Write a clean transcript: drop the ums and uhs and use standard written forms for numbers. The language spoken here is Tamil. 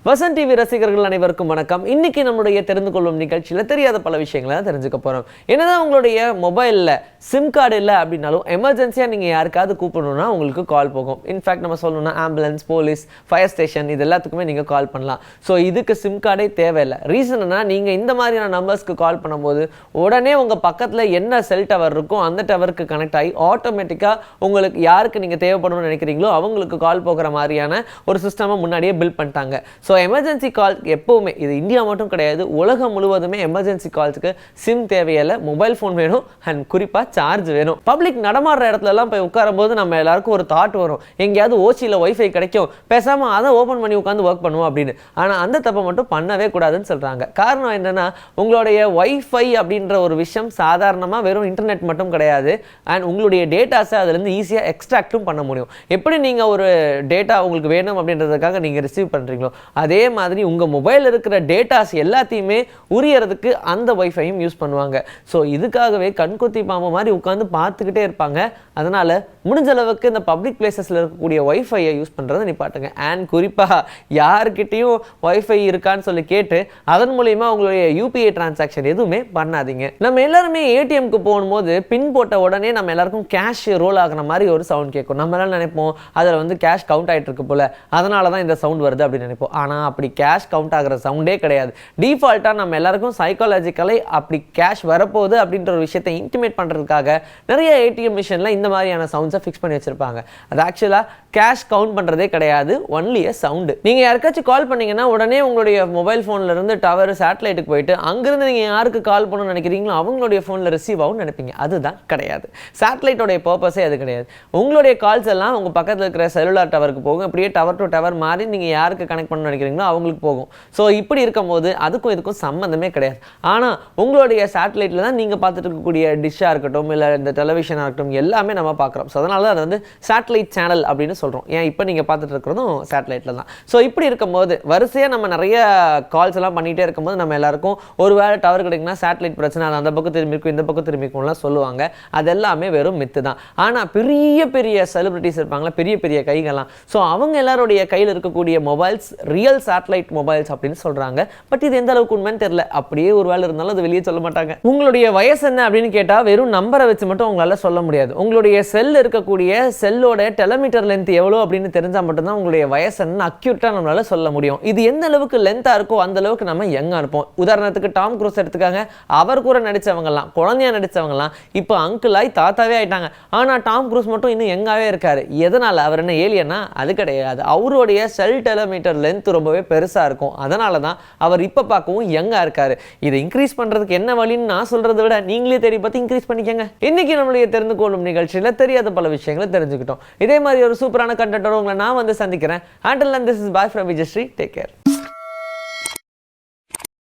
வசந்த் டிவி ரசிகர்கள் அனைவருக்கும் வணக்கம். இன்னைக்கு நம்மளுடைய தெரிந்து கொள்ளும் நிகழ்ச்சியில் தெரியாத பல விஷயங்களை தெரிஞ்சுக்க போகிறோம். என்னதான் உங்களுடைய மொபைலில் சிம் கார்டு இல்லை அப்படின்னாலும் எமர்ஜென்சியாக நீங்கள் யாருக்காவது கூப்பிடணும்னா உங்களுக்கு கால் போகும். இன்ஃபேக்ட் நம்ம சொல்லணும்னா ஆம்புலன்ஸ், போலீஸ், ஃபயர் ஸ்டேஷன் இது எல்லாத்துக்குமே நீங்கள் கால் பண்ணலாம். ஸோ இதுக்கு சிம் கார்டே தேவையில்லை. ரீசன் என்ன, நீங்கள் இந்த மாதிரியான நம்பர்ஸ்க்கு கால் பண்ணும்போது உடனே உங்கள் பக்கத்தில் என்ன செல் டவர் இருக்கோ அந்த டவருக்கு கனெக்ட் ஆகி ஆட்டோமேட்டிக்காக உங்களுக்கு யாருக்கு நீங்கள் தேவைப்படணும்னு நினைக்கிறீங்களோ அவங்களுக்கு கால் போகிற மாதிரியான ஒரு சிஸ்டமை முன்னாடியே பில்ட் பண்ணிட்டாங்க. ஸோ எமர்ஜென்சி கால் எப்போவுமே, இது இந்தியா மட்டும் கிடையாது, உலகம் முழுவதுமே எமர்ஜென்சி கால்ஸுக்கு சிம் தேவையில்லை, மொபைல் ஃபோன் வேணும் அண்ட் குறிப்பாக சார்ஜ் வேணும். பப்ளிக் நடமாடுற இடத்துலலாம் போய் உட்காரும் போது நம்ம எல்லாருக்கும் ஒரு தாட் வரும், எங்கேயாவது ஓசியில் ஒய்ஃபை கிடைக்கும், பேசாமல் அதை ஓப்பன் பண்ணி உட்காந்து ஒர்க் பண்ணுவோம் அப்படின்னு. ஆனால் அந்த தப்பை மட்டும் பண்ணவே கூடாதுன்னு சொல்கிறாங்க. காரணம் என்னென்னா, உங்களுடைய ஒய்ஃபை அப்படின்ற ஒரு விஷயம் சாதாரணமாக வெறும் இன்டர்நெட் மட்டும் கிடையாது, அண்ட் உங்களுடைய டேட்டாஸை அதுலேருந்து ஈஸியாக எக்ஸ்ட்ராக்டும் பண்ண முடியும். எப்படி நீங்கள் ஒரு டேட்டா உங்களுக்கு வேணும் அப்படின்றதுக்காக நீங்கள் ரிசீவ் பண்ணுறீங்களோ அதே மாதிரி உங்கள் மொபைலில் இருக்கிற டேட்டாஸ் எல்லாத்தையுமே உரியறதுக்கு அந்த ஒய்ஃபையும் யூஸ் பண்ணுவாங்க. ஸோ இதுக்காகவே கண்கொத்தி பாம்பு மாதிரி உட்காந்து பார்த்துக்கிட்டே இருப்பாங்க. அதனால் முடிஞ்ச அளவுக்கு இந்த பப்ளிக் பிளேசஸில் இருக்கக்கூடிய ஒய்ஃபையை யூஸ் பண்ணுறதை நிப்பாட்டுங்க. அண்ட் குறிப்பாக யாருக்கிட்டையும் ஒய்ஃபை இருக்கான்னு சொல்லி கேட்டு அதன் மூலிமா உங்களுடைய யூபிஐ டிரான்சாக்ஷன் எதுவுமே பண்ணாதீங்க. நம்ம எல்லாருமே ஏடிஎம்க்கு போகும்போது பின் போட்ட உடனே நம்ம எல்லாருக்கும் கேஷ் ரோல் ஆகிற மாதிரி ஒரு சவுண்ட் கேட்கும். நம்ம எல்லாம் நினைப்போம் அதில் வந்து கேஷ் கவுண்ட் ஆகிட்டு இருக்கு போல, அதனால தான் இந்த சவுண்ட் வருது அப்படின்னு நினைப்போம். ஆனால் அப்படி கேஷ் கவுண்ட் ஆகிற சவுண்டே கிடையாது. டிஃபால்ட்டாக நம்ம எல்லாருக்கும் சைக்காலஜிக்கலி அப்படி கேஷ் வரப்போகுது அப்படின்ற ஒரு விஷயத்தை இன்டிமேட் பண்ணுறதுக்காக நிறைய ஏடிஎம் மிஷினில் இந்த மாதிரியான சவுண்ட்ஸை ஃபிக்ஸ் பண்ணி வச்சுருப்பாங்க. அது ஆக்சுவலாக கேஷ் கவுண்ட் பண்ணுறதே கிடையாது, ஒன்லி எ சவுண்டு. நீங்கள் யாருக்காச்சும் கால் பண்ணிங்கன்னா உடனே உங்களுடைய மொபைல் ஃபோனில் இருந்து டவர் சேட்டலைட்டுக்கு போயிட்டு அங்கேருந்து நீங்கள் யாருக்கு கால் பண்ணணும்னு நினைக்கிறீங்களோ அவங்களுடைய ஃபோனில் ரிசீவ் ஆகும்னு நினைப்பீங்க. அதுதான் கிடையாது. சேட்டலைட்டோடைய பர்பஸே அது கிடையாது. உங்களுடைய கால்ஸ் எல்லாம் உங்கள் பக்கத்தில் இருக்கிற செல்லுலார் டவருக்கு போகும். அப்படியே டவர் டு டவர் மாதிரி நீங்கள் யாருக்கு கனெக்ட் பண்ணணும்னு நினைக்கிறீங்களோ அவங்களுக்கு போகும். ஸோ இப்படி இருக்கும்போது அதுக்கும் இதுக்கும் சம்மந்தமே கிடையாது. ஆனால் உங்களுடைய சேட்டலைட்டில் தான் நீங்கள் பார்த்துட்டு இருக்கக்கூடிய டிஷ்ஷாக இருக்கட்டும், இல்லை இந்த டெலிவிஷனாக இருக்கட்டும், எல்லாமே நம்ம பார்க்குறோம். ஸோ அதனால அது வந்து சேட்டலைட் சேனல் அப்படின்னு சொல்கிறோம். ஏன் இப்போ நீங்கள் பார்த்துட்டு இருக்கிறதும் சேட்டலைட்டில் தான். ஸோ இப்படி இருக்கும்போது வரிசையாக நம்ம நிறைய கால்ஸ் எல்லாம் பண்ணிகிட்டே இருக்கும்போது நம்ம எல்லாருக்கும் ஒரு வேளை டவர் கிடைக்குன்னா சேட்டலைட் பிரச்சனை, அது அந்த பக்கம் திரும்பி இருக்கும், இந்த பக்கம் திரும்பி இருக்கும்லாம் சொல்லுவாங்க. அது எல்லாமே வெறும் மித்து தான். ஆனால் பெரிய பெரிய செலிபிரிட்டிஸ் இருப்பாங்களா, பெரிய பெரிய கைகள்லாம், ஸோ அவங்க எல்லாருடைய கையில் இருக்கக்கூடிய மொபைல்ஸ் ரியல் சேட்டலைட் மொபைல்ஸ் அப்படின்னு சொல்கிறாங்க. பட் இது எந்த அளவுக்கு உண்மைன்னு தெரியல. அப்படியே ஒரு வேலை இருந்தாலும் அது வெளியே சொல்ல மாட்டாங்க. உங்களுடைய வயசு என்ன அப்படின்னு கேட்டால் வெறும் நம்பரை வச்சு மட்டும் உங்களால் சொல்ல முடியாது. உங்களுடைய செல் இருக்கக்கூடிய செல்லோட டெலிமீட்டர் லென்த் எவ்வளோ அப்படின்னு தெரிஞ்சால் மட்டும்தான் உங்களுடைய வயசு என்ன அக்யூட்டாக நம்மளால் சொல்ல முடியும். இது எந்த அளவுக்கு லென்த்தாக இருக்கோ அந்த அளவுக்கு நம்ம யங்காக இருப்போம். உதாரணத்துக்கு டாம் க்ரூஸ் எடுத்துக்காங்க. அவர் கூட நடித்தவங்கலாம், குழந்தையா நடித்தவங்கலாம் இப்போ அங்கிளாய் தாத்தாவே ஆயிட்டாங்க. ஆனால் டாம் க்ரூஸ் மட்டும் இன்னும் யங்காகவே இருக்காரு. எதனால்? அவர் என்ன ஏலியனா? அது கிடையாது. அவருடைய செல் டெலிமீட்டர் லென்த் ரொம்பவே பெருசாக இருக்கும். அதனால தான் அவர் இப்போ பார்க்கவும் யங்காக இருக்காரு. இதை இன்க்ரீஸ் பண்ணுறதுக்கு என்ன வழின்னு நான் சொல்கிறத விட நீங்களே தேடி பார்த்து இன்க்ரீஸ் பண்ணிக்கங்க. இன்னைக்கு நம்மளுடைய தெரிந்து கொள்ளும் நிகழ்ச்சியில் தெரியாத பல விஷயங்களை தெரிஞ்சுக்கிட்டோம். இதே மாதிரி ஒரு சூப்பரான கண்டென்ட்டோட உங்களை நான் வந்து சந்திக்கிறேன். Until then, this is bye from Vijayashree. Take care.